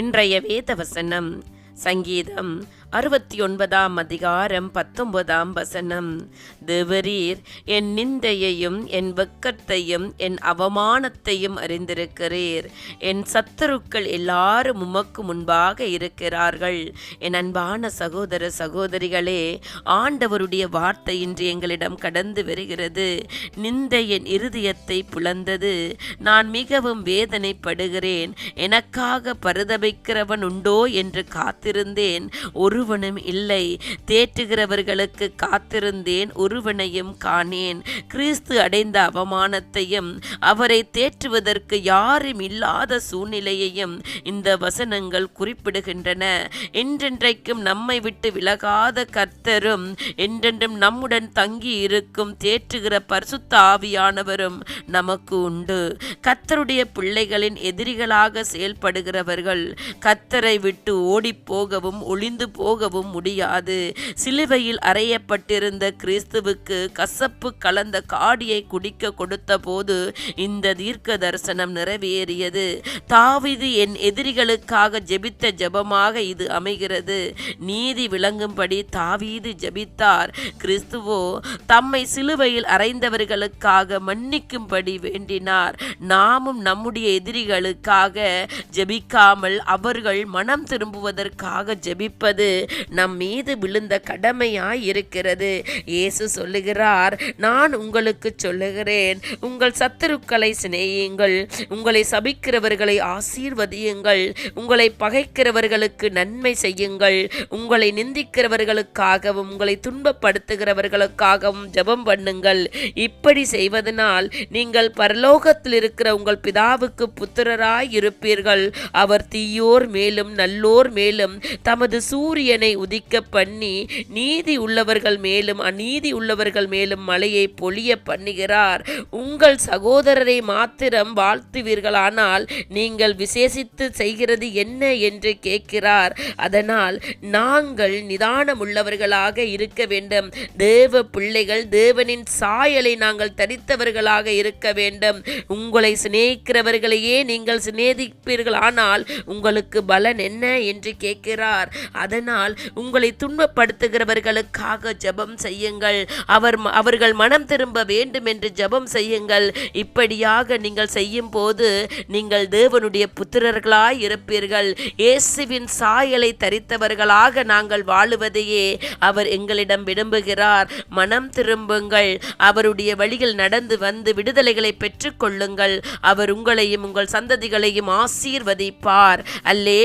இன்றைய வேத வசனம் சங்கீதம் 69 அதிகாரம் 19 தேவரீர் என் நிந்தையையும் என் வெட்கத்தையும் என் அவமானத்தையும் அறிந்திருக்கிறீர். என் சத்துருக்கள் எல்லாரும் உமக்கு முன்பாக இருக்கிறார்கள். என் அன்பான சகோதர சகோதரிகளே, ஆண்டவருடைய வார்த்தை இன்று எங்களிடம் கடந்து வருகிறது. நிந்தை என் இருதயத்தை புலந்தது. நான் மிகவும் வேதனைப்படுகிறேன். எனக்காக பரிதபிக்கிறவன் உண்டோ என்று காத்திருந்தேன், ஒருவனும் இல்லை. தேற்றுகிறவர்களுக்கு காத்திருந்தேன், ஒருவனையும் காணேன். கிறிஸ்து அடைந்த அவமானத்தையும் அவரை தேற்றுவதற்கு யாரும் இல்லாத சூழ்நிலையையும் இந்த வசனங்கள் குறிப்பிடுகின்றன. என்றென்றைக்கும் நம்மை விட்டு விலகாத கர்த்தரும் என்றென்றும் நம்முடன் தங்கி இருக்கும் தேற்றுகிற பரிசுத்த ஆவியானவரும் நமக்கு உண்டு. கர்த்தருடைய பிள்ளைகளின் எதிரிகளாக செயல்படுகிறவர்கள் கர்த்தரை விட்டு ஓடி போகவும் ஒளிந்து போகவும் முடியாது. சிலுவையில் அறையப்பட்டிருந்த கிறிஸ்துவுக்கு கசப்பு கலந்த காடியை குடிக்க கொடுத்த போது இந்த தீர்க்க தரிசனம் நிறைவேறியது. தாவீது என் எதிரிகளுக்காக ஜெபித்த ஜெபமாக இது அமைகிறது. நீதி விளங்கும்படி தாவீது ஜெபித்தார். கிறிஸ்துவோ தம்மை சிலுவையில் அறைந்தவர்களுக்காக மன்னிக்கும்படி வேண்டினார். நாமும் நம்முடைய எதிரிகளுக்காக ஜெபிக்காமல் அவர்கள் மனம் திரும்புவதற்காக ஜெபிப்பது நம் மீது விழுந்த கடமையாய் இருக்கிறது. இயேசு சொல்லுகிறார், நான் உங்களுக்கு சொல்லுகிறேன், உங்கள் சத்துருக்களை சிநேகியுங்கள், உங்களை சபிக்கிறவர்களை ஆசீர்வதியுங்கள், உங்களை பகைக்கிறவர்களுக்கு நன்மை செய்யுங்கள், உங்களை நிந்திக்கிறவர்களுக்காகவும் உங்களை துன்பப்படுத்துகிறவர்களுக்காகவும் ஜெபம் பண்ணுங்கள். இப்படி செய்வதனால் நீங்கள் பரலோகத்தில் இருக்கிற உங்கள் பிதாவுக்கு புத்திரராய் இருப்பீர்கள். அவர் தீயோர் மேலும் நல்லோர் மேலும் தமது சூரியனை உதிக்க பண்ணி நீதி உள்ளவர்கள் மேலும் அநீதி உள்ளவர்கள் மேலும் மழையை பொழிய பண்ணுகிறார். உங்கள் சகோதரரை மாத்திரம் வாழ்த்துவீர்களானால் நீங்கள் விசேஷித்து செய்கிறது என்ன என்று கேட்கிறார். அதனால் நாங்கள் நிதானம் உள்ளவர்களாக இருக்க வேண்டும். தேவ பிள்ளைகள், தேவனின் சாயலை நாங்கள் தரித்தவர்களாக இருக்க வேண்டும். உங்களை சிநேகிக்கிறவர்களையே நீங்கள் சிநேகிப்பீர்களானால் உங்களுக்கு பலன் என்ன என்று கேட்கிறார். அதனால் உங்களை துன்பப்படுத்துகிறவர்களுக்காக ஜெபம் செய்யுங்கள். அவர்கள் மனம் திரும்ப வேண்டும் என்று ஜெபம் செய்யுங்கள். இப்படியாக நீங்கள் செய்யும் போது நீங்கள் தேவனுடைய புத்திரர்களாய் இருப்பீர்கள். இயேசுவின் சாயலை தரித்தவர்களாக நாங்கள் வாழுவதையே அவர் எங்களிடம் விரும்புகிறார். மனம் திரும்புங்கள், அவருடைய வழியில் நடந்து வந்து விடுதலைகளை பெற்றுக் கொள்ளுங்கள். அவர் உங்களையும் உங்கள் சந்ததிகளையும் ஆசீர்வதிப்பார். அல்லே